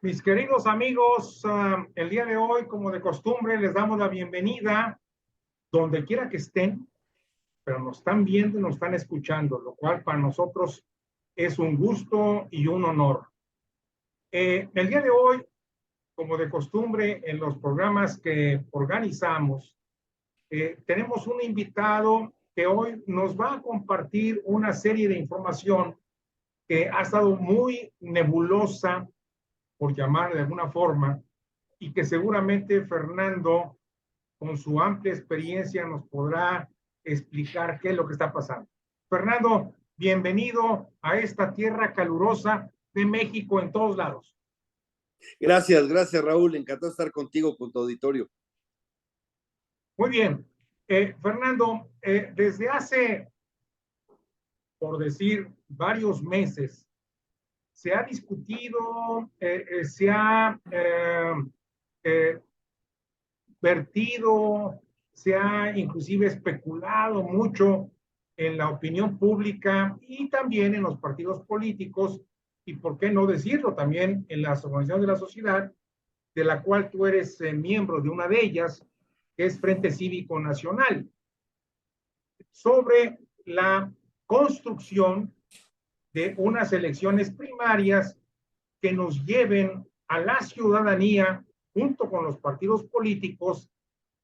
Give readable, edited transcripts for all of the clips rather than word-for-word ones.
Mis queridos amigos, el día de hoy, como de costumbre, les damos la bienvenida donde quiera que estén, pero nos están viendo y nos están escuchando, lo cual para nosotros es un gusto y un honor. El día de hoy, como de costumbre en los programas que organizamos, tenemos un invitado que hoy nos va a compartir una serie de información que ha estado muy nebulosa, por llamar de alguna forma, y que seguramente Fernando, con su amplia experiencia, nos podrá explicar qué es lo que está pasando. Fernando, bienvenido a esta tierra calurosa de México en todos lados. Gracias Raúl, encantado de estar contigo, con tu auditorio. Muy bien. Fernando, desde hace, por decir, varios meses, se ha discutido, se ha vertido, se ha inclusive especulado mucho en la opinión pública y también en los partidos políticos, y por qué no decirlo, también en las organizaciones de la sociedad, de la cual tú eres miembro de una de ellas, que es Frente Cívico Nacional, sobre la construcción de unas elecciones primarias que nos lleven a la ciudadanía, junto con los partidos políticos,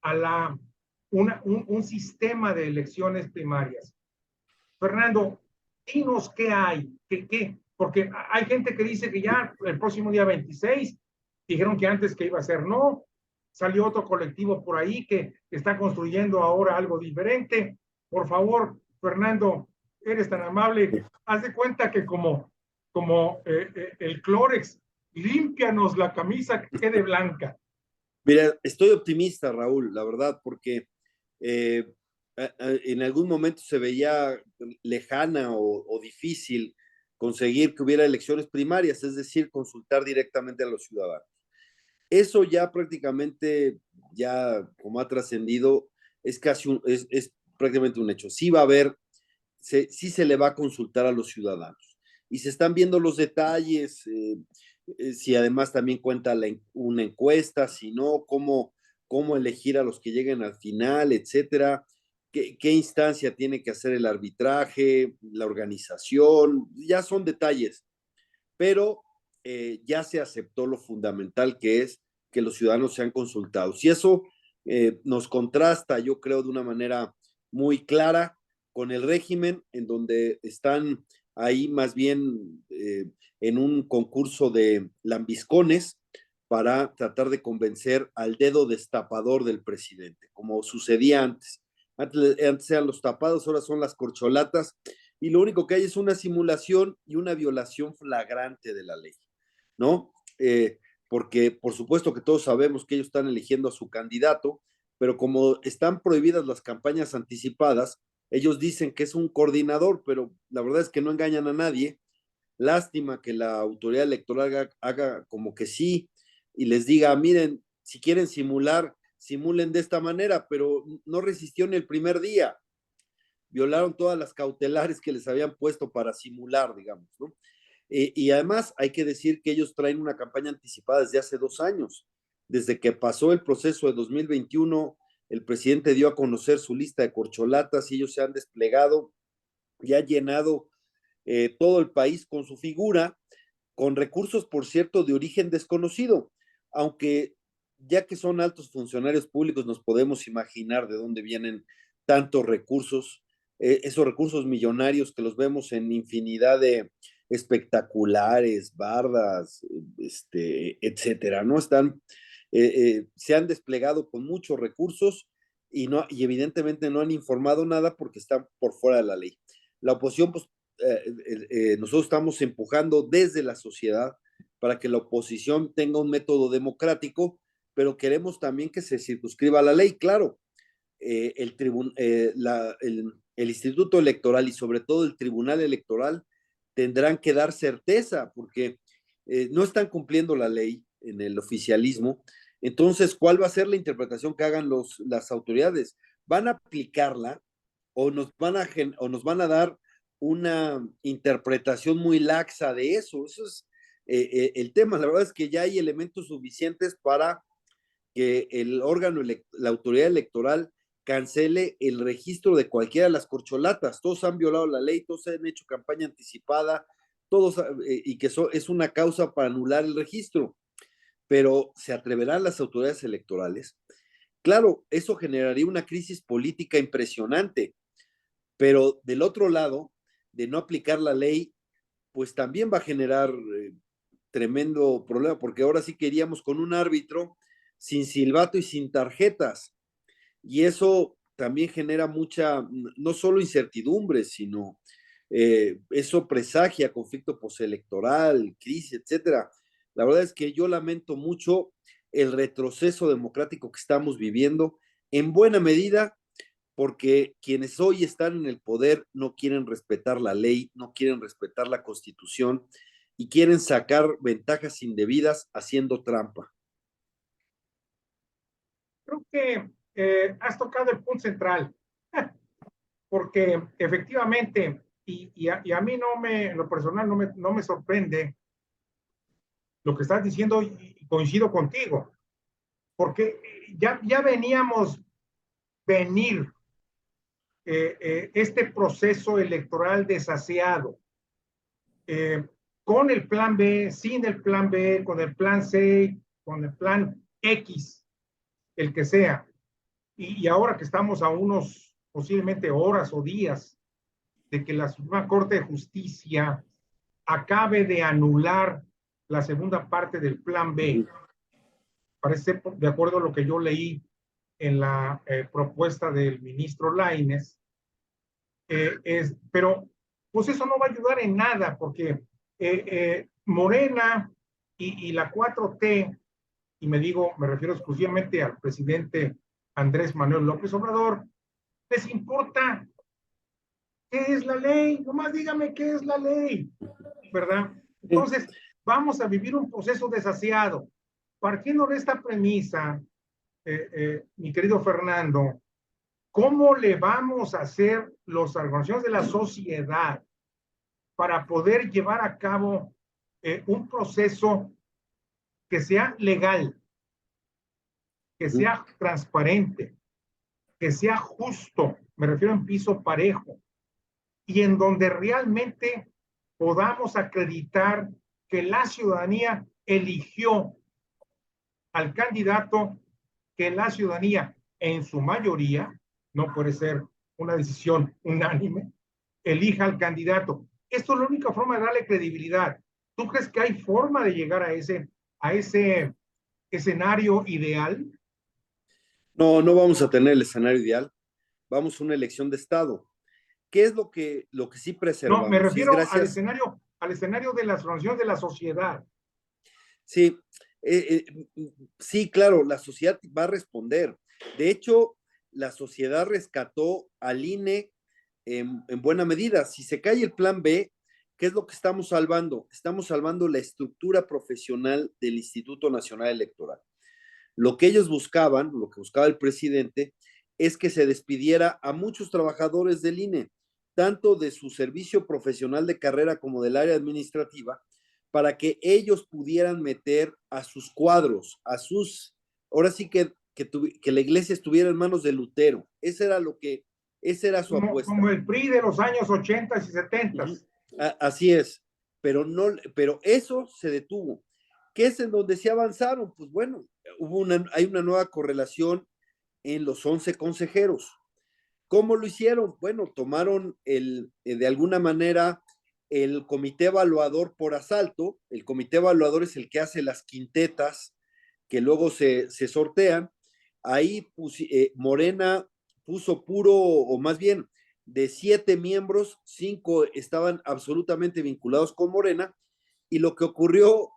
a un sistema de elecciones primarias. Fernando, dinos qué hay, porque hay gente que dice que ya el próximo día 26, dijeron que antes que iba a ser no, salió otro colectivo por ahí que está construyendo ahora algo diferente. Por favor, Fernando, eres tan amable, haz de cuenta que como el Clórex, límpianos la camisa que quede blanca. Mira, estoy optimista, Raúl, la verdad, porque eh, en algún momento se veía lejana o difícil conseguir que hubiera elecciones primarias, es decir, consultar directamente a los ciudadanos. Eso ya prácticamente, ya como ha trascendido, es es prácticamente un hecho. Sí va a haber, sí se le va a consultar a los ciudadanos. Y se están viendo los detalles, si además también cuenta una encuesta, si no, cómo elegir a los que lleguen al final, etcétera. ¿Qué instancia tiene que hacer el arbitraje, la organización? Ya son detalles, pero ya se aceptó lo fundamental que es que los ciudadanos sean consultados. Y eso nos contrasta, yo creo, de una manera muy clara con el régimen, en donde están ahí más bien en un concurso de lambiscones para tratar de convencer al dedo destapador del presidente, como sucedía antes. Antes eran los tapados, ahora son las corcholatas, y lo único que hay es una simulación y una violación flagrante de la ley, ¿no? Porque por supuesto que todos sabemos que ellos están eligiendo a su candidato, pero como están prohibidas las campañas anticipadas, ellos dicen que es un coordinador, pero la verdad es que no engañan a nadie. Lástima que la autoridad electoral haga como que sí y les diga, miren, si quieren simular, simulen de esta manera, pero no resistió ni el primer día. Violaron todas las cautelares que les habían puesto para simular, digamos, ¿no? Y además hay que decir que ellos traen una campaña anticipada desde hace 2 años. Desde que pasó el proceso de 2021, el presidente dio a conocer su lista de corcholatas y ellos se han desplegado y han llenado todo el país con su figura, con recursos, por cierto, de origen desconocido, aunque ya que son altos funcionarios públicos, nos podemos imaginar de dónde vienen tantos recursos, esos recursos millonarios que los vemos en infinidad de espectaculares, bardas, etcétera, ¿no? Se han desplegado con muchos recursos y evidentemente no han informado nada porque están por fuera de la ley. La oposición, pues, nosotros estamos empujando desde la sociedad para que la oposición tenga un método democrático, pero queremos también que se circunscriba la ley. Claro, el Instituto Electoral y sobre todo el Tribunal Electoral tendrán que dar certeza porque no están cumpliendo la ley en el oficialismo. Entonces, ¿cuál va a ser la interpretación que hagan las autoridades? ¿Van a aplicarla o nos van a dar una interpretación muy laxa de eso? Eso es el tema. La verdad es que ya hay elementos suficientes para que el órgano, la autoridad electoral, cancele el registro de cualquiera de las corcholatas. Todos han violado la ley, todos han hecho campaña anticipada, todos, y que eso es una causa para anular el registro. Pero ¿se atreverán las autoridades electorales? Claro, eso generaría una crisis política impresionante, pero del otro lado, de no aplicar la ley, pues también va a generar tremendo problema, porque ahora sí queríamos con un árbitro sin silbato y sin tarjetas, y eso también genera mucha, no solo incertidumbre, sino eso presagia conflicto postelectoral, crisis, etcétera. La verdad es que yo lamento mucho el retroceso democrático que estamos viviendo, en buena medida porque quienes hoy están en el poder no quieren respetar la ley, no quieren respetar la Constitución y quieren sacar ventajas indebidas haciendo trampa. Creo que has tocado el punto central, porque efectivamente, y a mí no me, en lo personal no me sorprende lo que estás diciendo y coincido contigo, porque ya veníamos venir este proceso electoral desaseado, eh, con el plan B, sin el plan B, con el plan C, con el plan X, el que sea. Y ahora que estamos a unos posiblemente horas o días de que la Suprema Corte de Justicia acabe de anular la segunda parte del plan B, parece de acuerdo a lo que yo leí en la propuesta del ministro Lainez, pero pues eso no va a ayudar en nada, porque Morena y la 4T, y me refiero exclusivamente al presidente Andrés Manuel López Obrador, les importa qué es la ley, nomás dígame qué es la ley, ¿verdad? Entonces, vamos a vivir un proceso desasiado. Partiendo de esta premisa, mi querido Fernando, ¿cómo le vamos a hacer los organizaciones de la sociedad para poder llevar a cabo un proceso que sea legal, que sea transparente, que sea justo, me refiero en piso parejo, y en donde realmente podamos acreditar que la ciudadanía eligió al candidato, que la ciudadanía en su mayoría, no puede ser una decisión unánime, elija al candidato? Esto es la única forma de darle credibilidad. ¿Tú crees que hay forma de llegar a ese escenario ideal? No, no vamos a tener el escenario ideal. Vamos a una elección de Estado. ¿Qué es lo que sí No, me preservamos? Y es refiero gracias. al escenario de las organizaciones de la sociedad. Sí, eh, sí, claro, la sociedad va a responder. De hecho, la sociedad rescató al INE en buena medida. Si se cae el plan B, ¿qué es lo que estamos salvando? Estamos salvando la estructura profesional del Instituto Nacional Electoral. Lo que ellos buscaban, lo que buscaba el presidente, es que se despidiera a muchos trabajadores del INE, tanto de su servicio profesional de carrera como del área administrativa, para que ellos pudieran meter a sus cuadros, a sus, ahora sí que la iglesia estuviera en manos de Lutero. Esa era su Como apuesta. el PRI de los años 80 y 70. Así es, pero no, pero eso se detuvo. ¿Qué es en donde se avanzaron? Pues bueno, hay una nueva correlación en los 11 consejeros. ¿Cómo lo hicieron? Bueno, tomaron de alguna manera el comité evaluador por asalto. El comité evaluador es el que hace las quintetas que luego se sortean. Ahí Morena puso puro, o más bien, de 7 miembros, 5 estaban absolutamente vinculados con Morena. Y lo que ocurrió,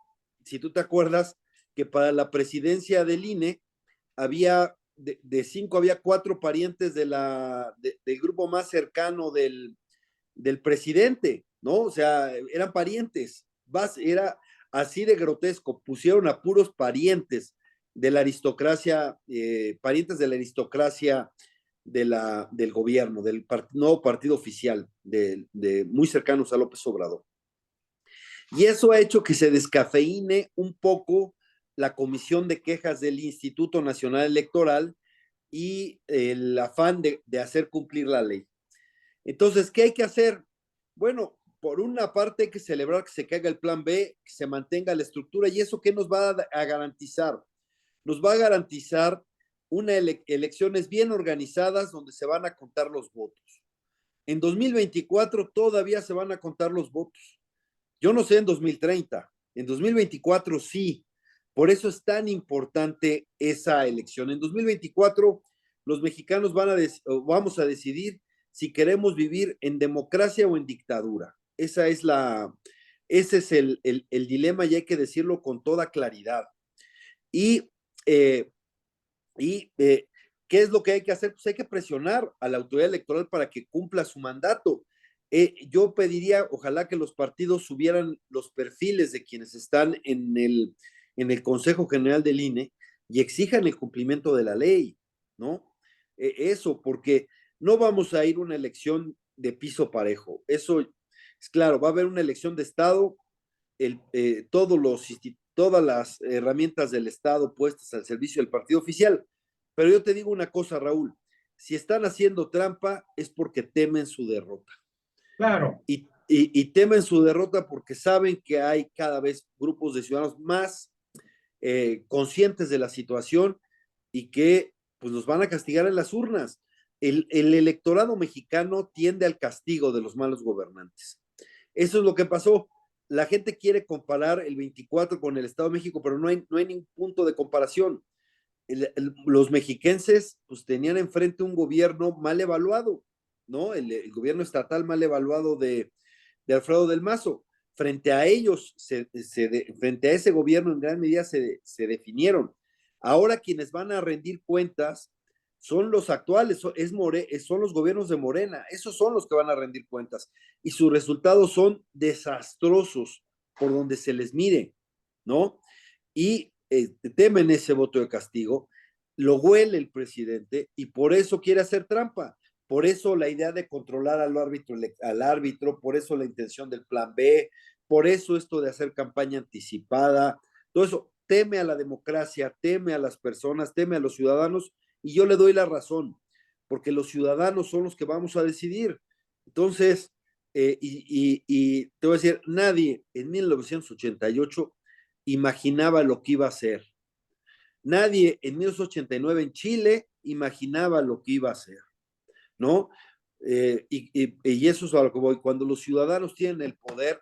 si tú te acuerdas, que para la presidencia del INE había de 5 había 4 parientes del grupo más cercano del presidente, ¿no? O sea, eran parientes. Era así de grotesco. Pusieron a puros parientes de la aristocracia, parientes de la aristocracia del gobierno, nuevo partido oficial, muy cercanos a López Obrador. Y eso ha hecho que se descafeíne un poco la comisión de quejas del Instituto Nacional Electoral y el afán de hacer cumplir la ley. Entonces, ¿qué hay que hacer? Bueno, por una parte hay que celebrar que se caiga el plan B, que se mantenga la estructura, y eso ¿qué nos va a garantizar? Nos va a garantizar elecciones bien organizadas donde se van a contar los votos. En 2024 todavía se van a contar los votos. Yo no sé en 2030, en 2024 sí. Por eso es tan importante esa elección. En 2024 los mexicanos vamos a decidir si queremos vivir en democracia o en dictadura. Ese es el dilema y hay que decirlo con toda claridad. Y, eh, ¿qué es lo que hay que hacer? Pues hay que presionar a la autoridad electoral para que cumpla su mandato. Yo pediría, ojalá que los partidos subieran los perfiles de quienes están en el Consejo General del INE y exijan el cumplimiento de la ley, ¿no? Eso, porque no vamos a ir a una elección de piso parejo. Eso es claro, va a haber una elección de Estado, todas las herramientas del Estado puestas al servicio del partido oficial. Pero yo te digo una cosa, Raúl, si están haciendo trampa es porque temen su derrota. Claro. Y temen su derrota porque saben que hay cada vez grupos de ciudadanos más conscientes de la situación y que pues los van a castigar en las urnas. El electorado mexicano tiende al castigo de los malos gobernantes. Eso es lo que pasó. La gente quiere comparar el 24 con el Estado de México, pero no hay ningún punto de comparación. Los mexiquenses pues tenían enfrente un gobierno mal evaluado, ¿no? El gobierno estatal mal evaluado de Alfredo del Mazo. Frente a ellos, frente a ese gobierno en gran medida se definieron. Ahora quienes van a rendir cuentas son los actuales, son los gobiernos de Morena, esos son los que van a rendir cuentas y sus resultados son desastrosos por donde se les mire, ¿no? Y temen ese voto de castigo, lo huele el presidente y por eso quiere hacer trampa. Por eso la idea de controlar al árbitro, por eso la intención del plan B, por eso esto de hacer campaña anticipada, todo eso teme a la democracia, teme a las personas, teme a los ciudadanos y yo le doy la razón, porque los ciudadanos son los que vamos a decidir. Entonces, y te voy a decir, nadie en 1988 imaginaba lo que iba a ser. Nadie en 1989 en Chile imaginaba lo que iba a ser, ¿no? Y eso es a lo que voy. Cuando los ciudadanos tienen el poder,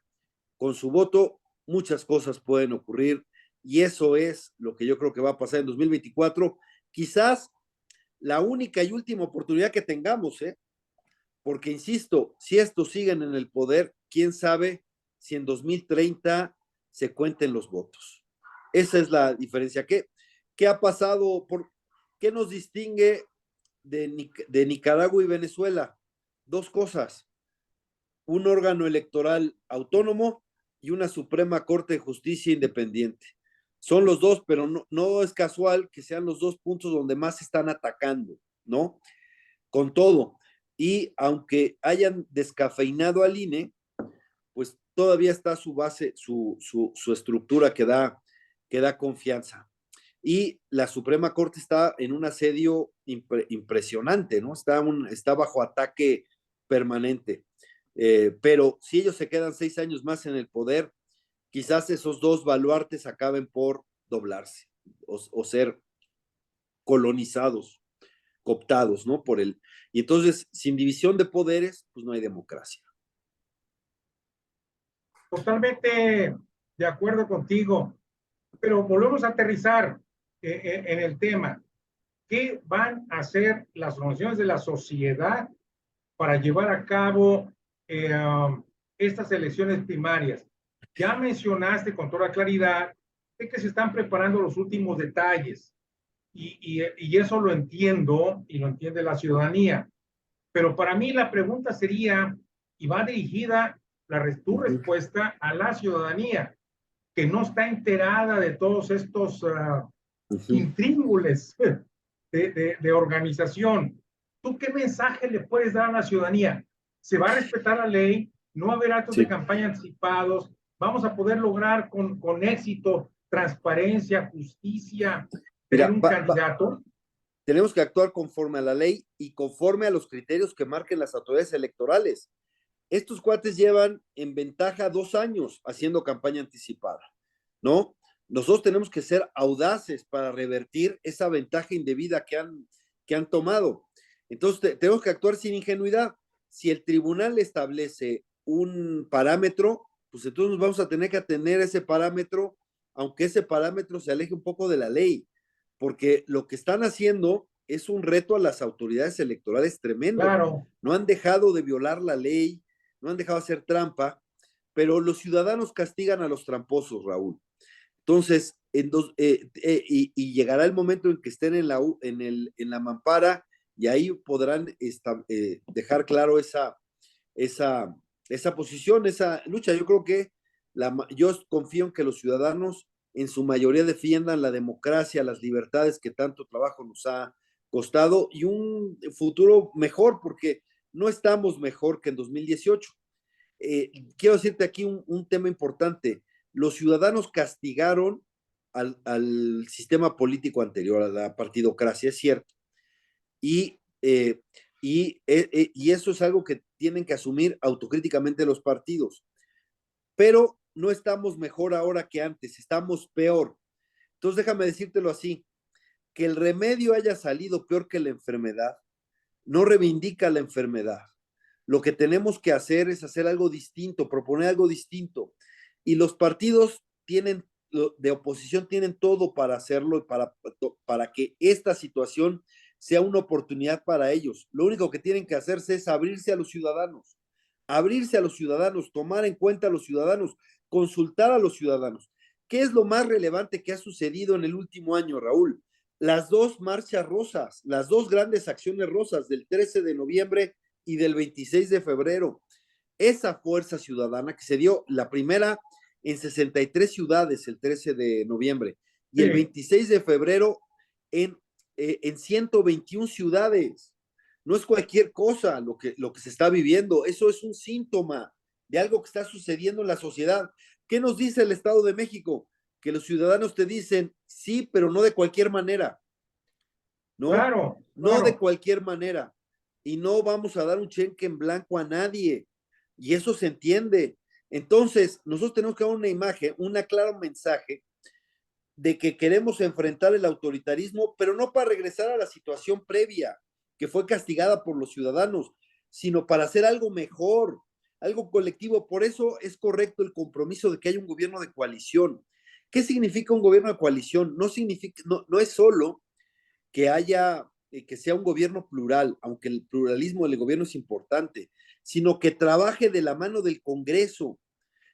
con su voto, muchas cosas pueden ocurrir y eso es lo que yo creo que va a pasar en 2024. Quizás la única y última oportunidad que tengamos, porque insisto, si estos siguen en el poder, quién sabe si en 2030 se cuenten los votos. Esa es la diferencia. ¿Qué ha pasado? ¿Qué nos distingue de Nicaragua y Venezuela? Dos cosas: un órgano electoral autónomo y una Suprema Corte de Justicia independiente. Son los dos, pero no es casual que sean los dos puntos donde más se están atacando, ¿no? Con todo. Y aunque hayan descafeinado al INE, pues todavía está su base, su estructura que da confianza. Y la Suprema Corte está en un asedio impresionante, ¿no? Está bajo ataque permanente. Pero si ellos se quedan 6 años más en el poder, quizás esos dos baluartes acaben por doblarse o ser colonizados, cooptados, ¿no? Y entonces, sin división de poderes, pues no hay democracia. Totalmente de acuerdo contigo, pero volvemos a aterrizar en el tema. ¿Qué van a hacer las organizaciones de la sociedad para llevar a cabo estas elecciones primarias? Ya mencionaste con toda claridad de que se están preparando los últimos detalles y eso lo entiendo y lo entiende la ciudadanía. Pero para mí la pregunta sería, y va dirigida tu respuesta a la ciudadanía, que no está enterada de todos estos intríngules de organización. ¿Tú qué mensaje le puedes dar a la ciudadanía? ¿Se va a respetar la ley? ¿No va a haber actos de campaña anticipados? vamos a poder lograr con éxito, transparencia, justicia, Mira, tener un candidato? tenemos que actuar conforme a la ley y conforme a los criterios que marquen las autoridades electorales. Estos cuates llevan en ventaja 2 años haciendo campaña anticipada, ¿no? Nosotros tenemos que ser audaces para revertir esa ventaja indebida que han tomado. Entonces, tenemos que actuar sin ingenuidad. Si el tribunal establece un parámetro, pues entonces vamos a tener que atender ese parámetro, aunque ese parámetro se aleje un poco de la ley, porque lo que están haciendo es un reto a las autoridades electorales tremendo. Claro. No han dejado de violar la ley, no han dejado de hacer trampa, pero los ciudadanos castigan a los tramposos, Raúl. Entonces, y llegará el momento en que estén en la mampara y ahí podrán dejar claro esa posición, esa lucha. Yo creo que yo confío en que los ciudadanos en su mayoría defiendan la democracia, las libertades que tanto trabajo nos ha costado y un futuro mejor, porque no estamos mejor que en 2018. Quiero decirte aquí un tema importante. Los ciudadanos castigaron al sistema político anterior, a la partidocracia, es cierto. Y eso es algo que tienen que asumir autocríticamente los partidos. Pero no estamos mejor ahora que antes, estamos peor. Entonces déjame decírtelo así, que el remedio haya salido peor que la enfermedad, no reivindica la enfermedad. Lo que tenemos que hacer es hacer algo distinto, proponer algo distinto. Y los partidos de oposición tienen todo para hacerlo y para que esta situación sea una oportunidad para ellos. Lo único que tienen que hacerse es abrirse a los ciudadanos, tomar en cuenta a los ciudadanos, consultar a los ciudadanos. ¿Qué es lo más relevante que ha sucedido en el último año, Raúl? Las dos marchas rosas, las dos grandes acciones rosas del 13 de noviembre y del 26 de febrero. Esa fuerza ciudadana que se dio la primera en 63 ciudades el 13 de noviembre y el 26 de febrero en 121 ciudades. No es cualquier cosa lo que se está viviendo, eso es un síntoma de algo que está sucediendo en la sociedad. ¿Qué nos dice el Estado de México? Que los ciudadanos te dicen, sí, pero no de cualquier manera. ¿No? Claro, no de cualquier manera. Y no vamos a dar un cheque en blanco a nadie. Y eso se entiende. Entonces, nosotros tenemos que dar una imagen, un claro mensaje de que queremos enfrentar el autoritarismo, pero no para regresar a la situación previa, que fue castigada por los ciudadanos, sino para hacer algo mejor, algo colectivo. Por eso es correcto el compromiso de que haya un gobierno de coalición. ¿Qué significa un gobierno de coalición? No es solo que sea un gobierno plural, aunque el pluralismo del gobierno es importante, sino que trabaje de la mano del Congreso,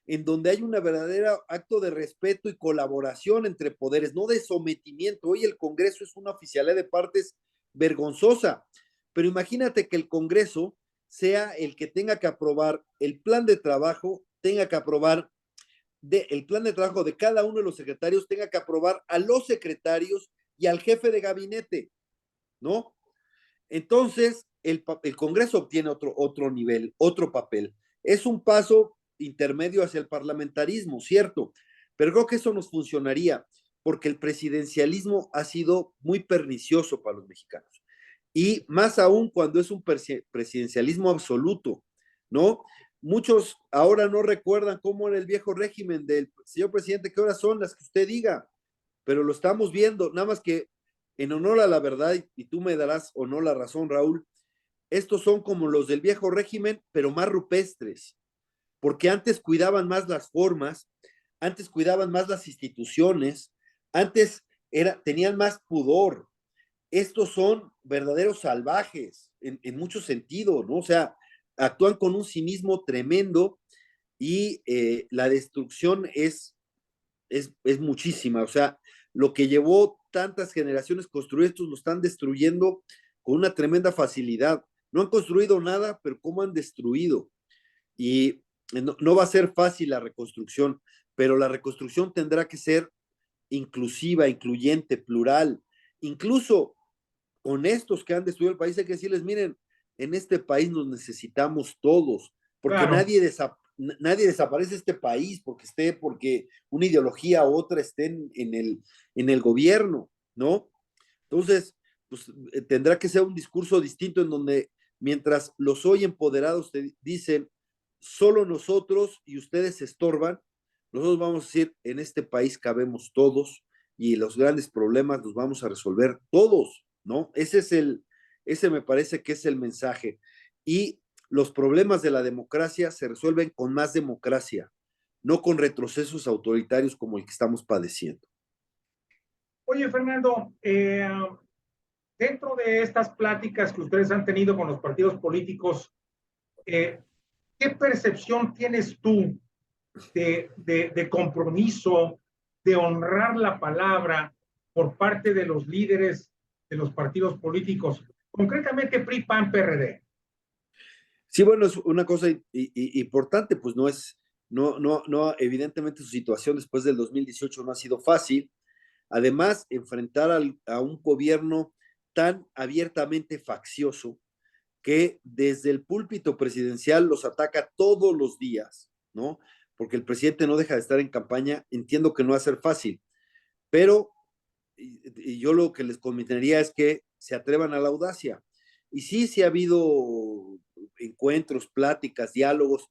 en donde hay un verdadero acto de respeto y colaboración entre poderes, no de sometimiento. Hoy el Congreso es una oficialidad de partes vergonzosa, pero imagínate que el Congreso sea el que tenga que aprobar el plan de trabajo, tenga que aprobar el plan de trabajo de cada uno de los secretarios, tenga que aprobar a los secretarios y al jefe de gabinete, ¿no? Entonces, el Congreso obtiene otro nivel, otro papel. Es un paso intermedio hacia el parlamentarismo, cierto, pero creo que eso nos funcionaría, porque el presidencialismo ha sido muy pernicioso para los mexicanos. Y más aún cuando es un presidencialismo absoluto, ¿no? Muchos ahora no recuerdan cómo era el viejo régimen del señor presidente, qué horas son las que usted diga, pero lo estamos viendo, nada más que en honor a la verdad, y tú me darás o no la razón, Raúl, estos son como los del viejo régimen, pero más rupestres, porque antes cuidaban más las formas, antes cuidaban más las instituciones, antes tenían más pudor. Estos son verdaderos salvajes en mucho sentido, ¿no? O sea, actúan con un cinismo tremendo y la destrucción es muchísima. O sea, lo que llevó tantas generaciones construir estos lo están destruyendo con una tremenda facilidad. No han construido nada, pero cómo han destruido. Y no va a ser fácil la reconstrucción, pero la reconstrucción tendrá que ser inclusiva, incluyente, plural. Incluso con estos que han destruido el país, hay que decirles, miren, en este país nos necesitamos todos, porque nadie desaparece este país porque una ideología u otra esté en el gobierno, ¿no? Entonces, pues tendrá que ser un discurso distinto en donde mientras los hoy empoderados te dicen solo nosotros y ustedes se estorban, nosotros vamos a decir en este país cabemos todos y los grandes problemas los vamos a resolver todos, ¿no? Ese me parece que es el mensaje. Y los problemas de la democracia se resuelven con más democracia, no con retrocesos autoritarios como el que estamos padeciendo. Oye, Fernando, dentro de estas pláticas que ustedes han tenido con los partidos políticos, ¿qué percepción tienes tú de compromiso, de honrar la palabra por parte de los líderes de los partidos políticos, concretamente PRI, PAN, PRD? Sí, bueno, es una cosa importante, pues evidentemente su situación después del 2018 no ha sido fácil. Además, enfrentar a un gobierno tan abiertamente faccioso que desde el púlpito presidencial los ataca todos los días, ¿no? Porque el presidente no deja de estar en campaña. Entiendo que no va a ser fácil, pero y yo lo que les convendría es que se atrevan a la audacia. Y sí ha habido encuentros, pláticas, diálogos,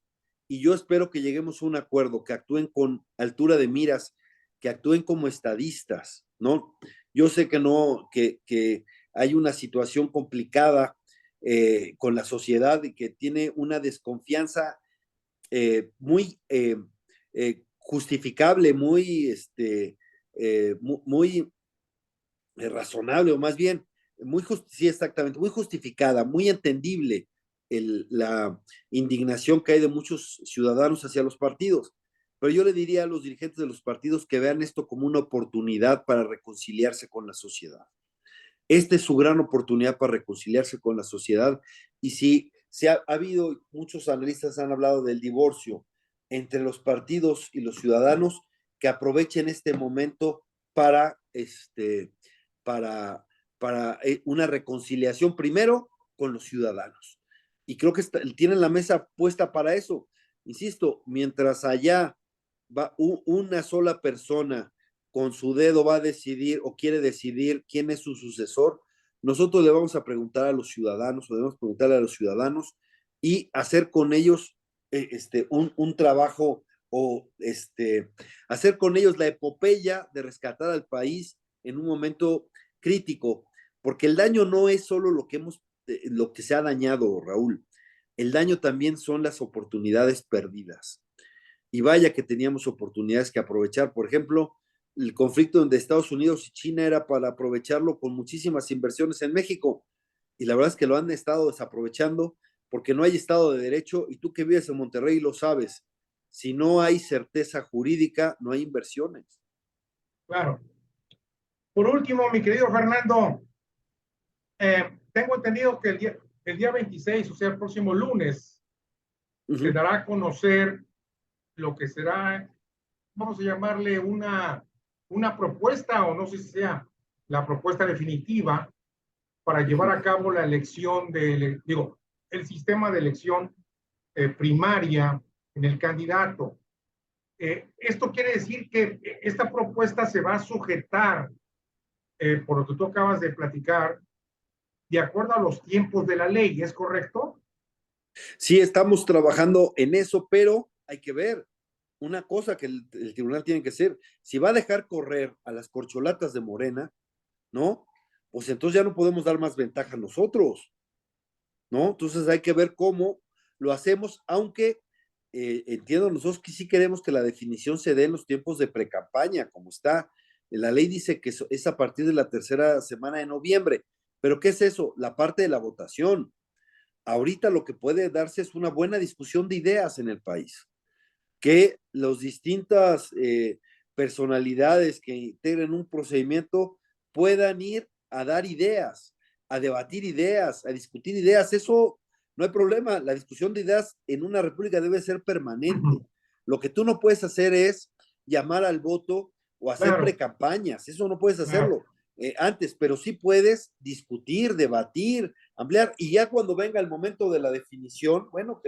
y yo espero que lleguemos a un acuerdo, que actúen con altura de miras, que actúen como estadistas, ¿no? Yo sé que no, que hay una situación complicada con la sociedad y que tiene una desconfianza muy justificable, muy razonable, o más bien, sí, exactamente, muy justificada, muy entendible la indignación que hay de muchos ciudadanos hacia los partidos. Pero yo le diría a los dirigentes de los partidos que vean esto como una oportunidad para reconciliarse con la sociedad. Esta es su gran oportunidad para reconciliarse con la sociedad. Y si ha habido, muchos analistas han hablado del divorcio entre los partidos y los ciudadanos, que aprovechen este momento para, para, para una reconciliación primero con los ciudadanos. Y creo que tienen la mesa puesta para eso. Insisto, mientras allá va una sola persona con su dedo va a decidir o quiere decidir quién es su sucesor, nosotros le vamos a preguntar a los ciudadanos, o debemos preguntarle a los ciudadanos y hacer con ellos un trabajo o hacer con ellos la epopeya de rescatar al país en un momento crítico, porque el daño no es solo lo que se ha dañado, Raúl, el daño también son las oportunidades perdidas. Y vaya que teníamos oportunidades que aprovechar. Por ejemplo, el conflicto entre Estados Unidos y China era para aprovecharlo con muchísimas inversiones en México. Y la verdad es que lo han estado desaprovechando porque no hay Estado de Derecho, y tú que vives en Monterrey lo sabes. Si no hay certeza jurídica, no hay inversiones. Claro. Por último, mi querido Fernando, tengo entendido que el día 26, o sea, el próximo lunes, se dará a conocer lo que será, vamos a llamarle una propuesta, o no sé si sea la propuesta definitiva para llevar a cabo la elección el sistema de elección primaria en el candidato. Esto quiere decir que esta propuesta se va a sujetar, por lo que tú acabas de platicar, de acuerdo a los tiempos de la ley, ¿es correcto? Sí, estamos trabajando en eso, pero hay que ver una cosa que el tribunal tiene que hacer. Si va a dejar correr a las corcholatas de Morena, ¿no? Pues entonces ya no podemos dar más ventaja nosotros, ¿no? Entonces hay que ver cómo lo hacemos, aunque entiendo, nosotros que sí queremos que la definición se dé en los tiempos de precampaña, como está. La ley dice que es a partir de la tercera semana de noviembre, pero ¿qué es eso? La parte de la votación. Ahorita lo que puede darse es una buena discusión de ideas en el país, que las distintas personalidades que integren un procedimiento puedan ir a dar ideas, a debatir ideas, a discutir ideas. Eso no hay problema. La discusión de ideas en una república debe ser permanente. Lo que tú no puedes hacer es llamar al voto o hacer Claro, precampañas. Eso no puedes claro. hacerlo antes, pero sí puedes discutir, debatir, ampliar. Y ya cuando venga el momento de la definición, bueno,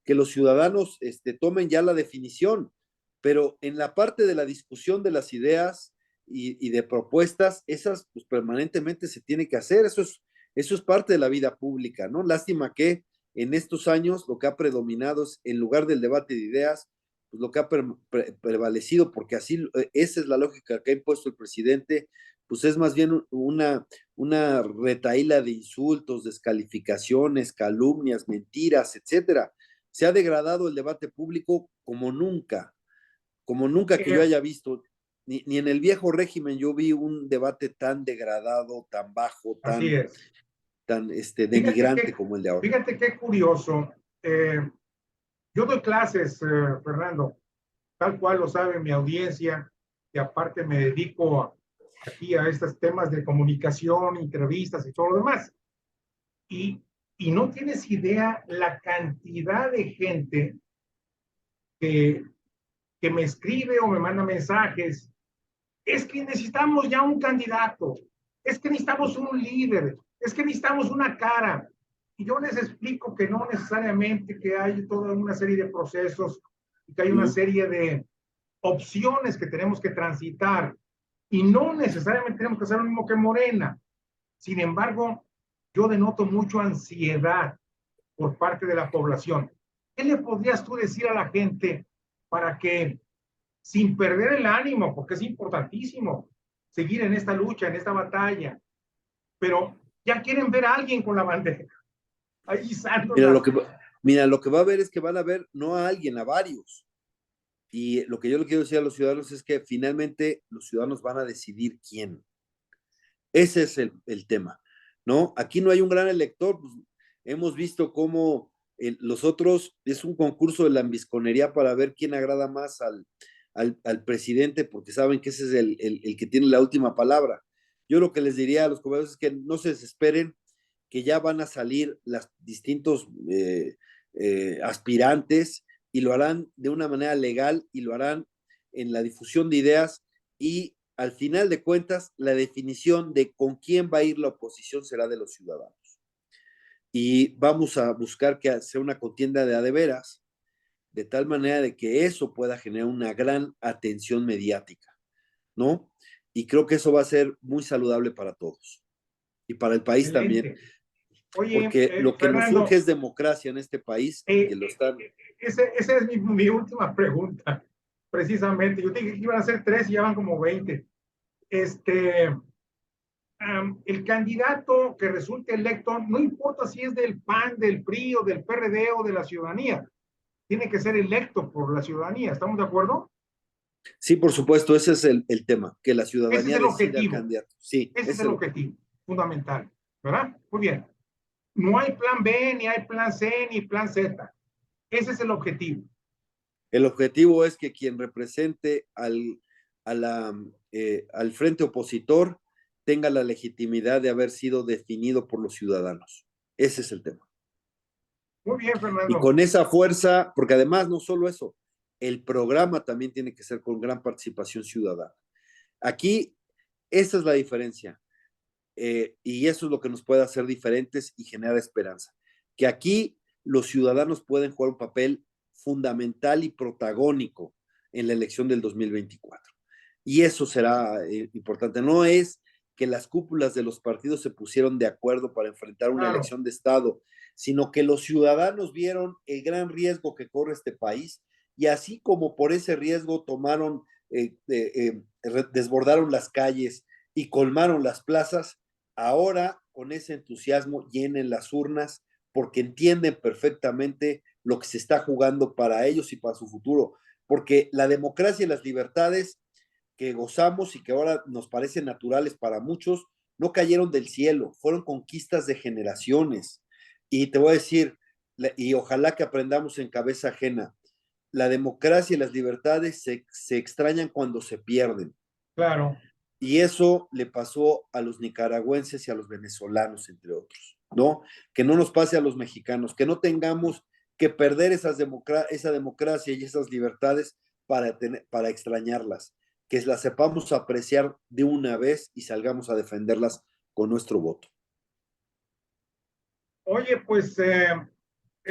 que los ciudadanos tomen ya la definición, pero en la parte de la discusión de las ideas y de propuestas, esas pues, permanentemente se tiene que hacer, eso es parte de la vida pública, ¿no? Lástima que en estos años lo que ha predominado es, en lugar del debate de ideas, pues lo que ha prevalecido, porque así, esa es la lógica que ha impuesto el presidente, pues es más bien una retaíla de insultos, descalificaciones, calumnias, mentiras, etcétera. Se ha degradado el debate público como nunca que yo haya visto. Ni en el viejo régimen yo vi un debate tan degradado, tan bajo, Así es. tan Fíjate denigrante como el de ahora. fíjate qué curioso. Yo doy clases, Fernando, tal cual lo sabe mi audiencia, y aparte me dedico aquí a estos temas de comunicación, entrevistas y todo lo demás. Y, y no tienes idea la cantidad de gente que, que me escribe o me manda mensajes. Es que necesitamos ya un candidato, es que necesitamos un líder, es que necesitamos una cara. Y yo les explico que no necesariamente, que hay toda una serie de procesos y que hay una serie de opciones que tenemos que transitar y no necesariamente tenemos que hacer lo mismo que Morena. Sin embargo, yo denoto mucho ansiedad por parte de la población. ¿Qué le podrías tú decir a la gente para que, sin perder el ánimo, porque es importantísimo seguir en esta lucha, en esta batalla, pero ya quieren ver a alguien con la bandera, ahí Mira, izándola? lo que va a haber es que van a ver no a alguien, a varios. Y lo que yo le quiero decir a los ciudadanos es que finalmente los ciudadanos van a decidir quién. Ese es el tema, ¿no? Aquí no hay un gran elector, pues, hemos visto cómo los otros es un concurso de lambisconería para ver quién agrada más al presidente, porque saben que ese es el que tiene la última palabra. Yo lo que les diría a los comunicadores es que no se desesperen, que ya van a salir los distintos aspirantes y lo harán de una manera legal y lo harán en la difusión de ideas y al final de cuentas la definición de con quién va a ir la oposición será de los ciudadanos. Y vamos a buscar que sea una contienda de a de veras, de tal manera de que eso pueda generar una gran atención mediática, ¿no? Y creo que eso va a ser muy saludable para todos y para el país también, Excelente. Oye, porque lo que nos surge Fernando, es democracia en este país y que lo están. esa es mi última pregunta, precisamente. Yo te dije que iban a ser tres y ya van como 20. Este, el candidato que resulte electo, no importa si es del PAN, del PRI o del PRD o de la ciudadanía, tiene que ser electo por la ciudadanía. ¿Estamos de acuerdo? Sí, por supuesto, ese es el tema, que la Ese es ciudadanía el decida al objetivo. candidato. Sí, Ese es ese es el el objetivo objetivo. fundamental, ¿verdad? Muy bien. No hay plan B, ni hay plan C, ni plan Z. Ese es el objetivo. El objetivo es que quien represente al frente opositor tenga la legitimidad de haber sido definido por los ciudadanos. Ese es el tema. Muy bien, Y Fernando. con esa fuerza, porque además no solo eso, el programa también tiene que ser con gran participación ciudadana. Aquí, esa es la diferencia. Y eso es lo que nos puede hacer diferentes y generar esperanza. Que aquí los ciudadanos pueden jugar un papel fundamental y protagónico en la elección del 2024. Y eso será importante. No es que las cúpulas de los partidos se pusieron de acuerdo para enfrentar una Claro. elección de Estado, sino que los ciudadanos vieron el gran riesgo que corre este país y así como por ese riesgo tomaron, desbordaron las calles y colmaron las plazas, ahora con ese entusiasmo llenen las urnas porque entienden perfectamente lo que se está jugando para ellos y para su futuro. Porque la democracia y las libertades que gozamos y que ahora nos parecen naturales para muchos, no cayeron del cielo, fueron conquistas de generaciones. Y te voy a decir, y ojalá que aprendamos en cabeza ajena, la democracia y las libertades se extrañan cuando se pierden. Claro. Y eso le pasó a los nicaragüenses y a los venezolanos, entre otros, ¿no? Que no nos pase a los mexicanos, que no tengamos que perder esa democracia y esas libertades para extrañarlas, que las sepamos apreciar de una vez y salgamos a defenderlas con nuestro voto. Oye, pues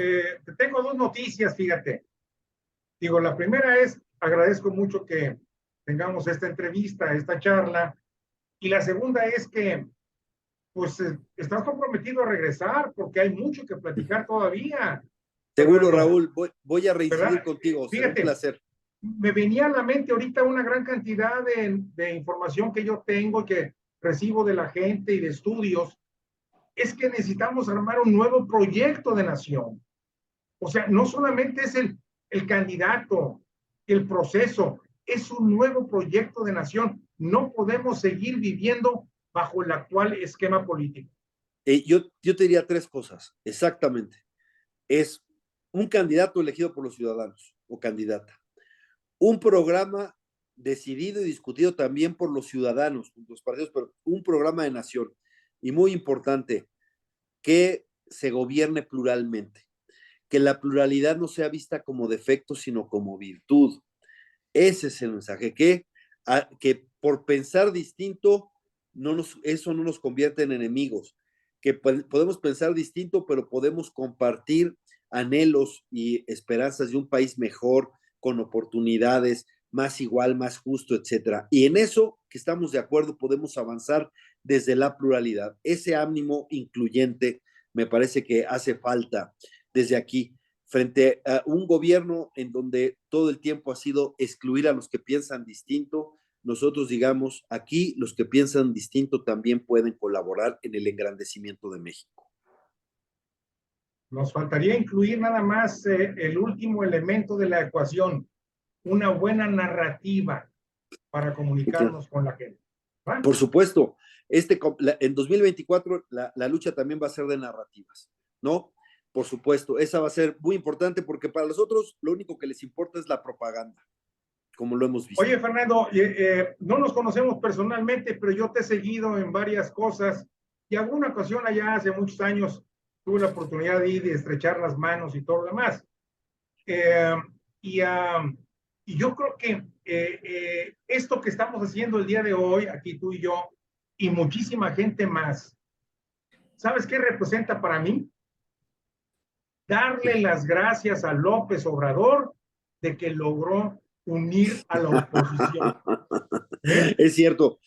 te tengo dos noticias, fíjate. Digo, la primera es, agradezco mucho que tengamos esta entrevista, esta charla, y la segunda es que, pues, estás comprometido a regresar porque hay mucho que platicar todavía, Seguro, Fernando, Raúl, voy a reincidir ¿verdad? contigo, será un Fíjate, placer. me venía a la mente ahorita una gran cantidad de información que yo tengo y que recibo de la gente y de estudios, es que necesitamos armar un nuevo proyecto de nación. O sea, no solamente es el candidato, el proceso, es un nuevo proyecto de nación. No podemos seguir viviendo bajo el actual esquema político. Yo te diría tres cosas, exactamente. Es un candidato elegido por los ciudadanos o candidata. Un programa decidido y discutido también por los ciudadanos, los partidos, pero un programa de nación. Y muy importante, que se gobierne pluralmente, que la pluralidad no sea vista como defecto, sino como virtud. Ese es el mensaje, que por pensar distinto, eso no nos convierte en enemigos, que podemos pensar distinto, pero podemos compartir anhelos y esperanzas de un país mejor, con oportunidades, más igual, más justo, etcétera. Y en eso que estamos de acuerdo podemos avanzar desde la pluralidad. Ese ánimo incluyente me parece que hace falta desde aquí, frente a un gobierno en donde todo el tiempo ha sido excluir a los que piensan distinto. Nosotros digamos, aquí los que piensan distinto también pueden colaborar en el engrandecimiento de México. Nos faltaría incluir nada más el último elemento de la ecuación, una buena narrativa para comunicarnos con la gente. ¿Va? Por supuesto, en 2024 la lucha también va a ser de narrativas, ¿no? Por supuesto, esa va a ser muy importante porque para los otros lo único que les importa es la propaganda, como lo hemos visto. Oye, Fernando, no nos conocemos personalmente, pero yo te he seguido en varias cosas y alguna ocasión allá hace muchos años tuve la oportunidad de ir y estrechar las manos y todo lo demás. Eh, y, y yo creo que esto que estamos haciendo el día de hoy, aquí tú y yo, y muchísima gente más, ¿sabes qué representa para mí? Darle las gracias a López Obrador de que logró unir a la oposición. Es cierto,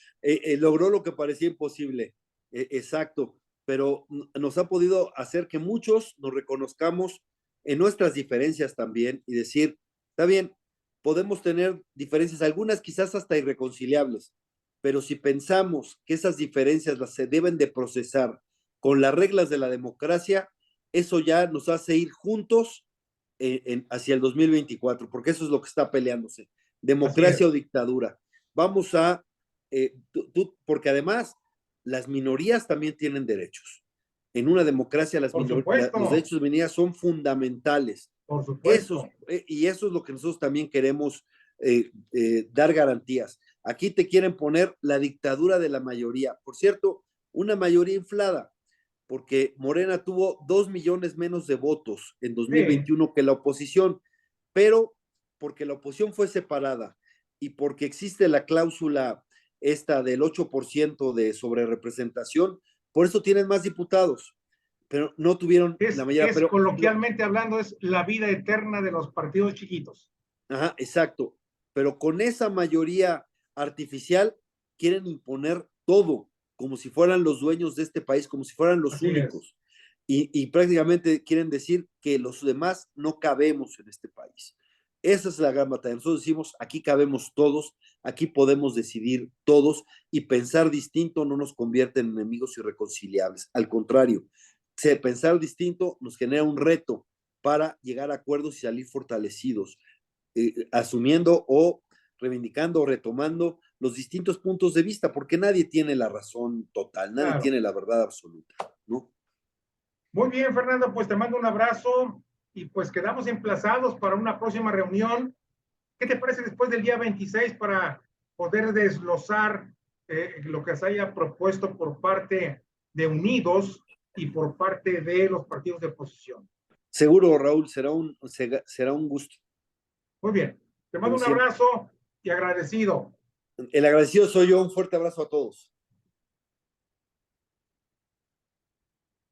logró lo que parecía imposible, exacto, pero nos ha podido hacer que muchos nos reconozcamos en nuestras diferencias también y decir, está bien, podemos tener diferencias, algunas quizás hasta irreconciliables, pero si pensamos que esas diferencias las se deben de procesar con las reglas de la democracia, eso ya nos hace ir juntos hacia el 2024, porque eso es lo que está peleándose, democracia o dictadura. Vamos a, porque además las minorías también tienen derechos. En una democracia los derechos de minorías son fundamentales. Por supuesto. Y eso es lo que nosotros también queremos dar garantías. Aquí te quieren poner la dictadura de la mayoría. Por cierto, una mayoría inflada, porque Morena tuvo 2 millones menos de votos en 2021 que la oposición, pero porque la oposición fue separada y porque existe la cláusula esta del 8% de sobrerepresentación, por eso tienen más diputados, pero no tuvieron la mayoría. Pero, coloquialmente hablando, es la vida eterna de los partidos chiquitos. Ajá, exacto. Pero con esa mayoría artificial quieren imponer todo, como si fueran los dueños de este país, como si fueran los únicos. Y prácticamente quieren decir que los demás no cabemos en este país. Esa es la gran batalla. Nosotros decimos, aquí cabemos todos, aquí podemos decidir todos y pensar distinto no nos convierte en enemigos irreconciliables. Al contrario, pensar distinto nos genera un reto para llegar a acuerdos y salir fortalecidos, asumiendo o reivindicando o retomando los distintos puntos de vista, porque nadie tiene la razón total, nadie tiene la verdad absoluta, ¿no? Muy bien, Fernando, pues te mando un abrazo y pues quedamos emplazados para una próxima reunión. ¿Qué te parece después del día 26 para poder desglosar lo que se haya propuesto por parte de Unidos y por parte de los partidos de oposición? Seguro, Raúl, será un gusto. Muy bien, te mando un abrazo y agradecido. El agradecido soy yo, un fuerte abrazo a todos.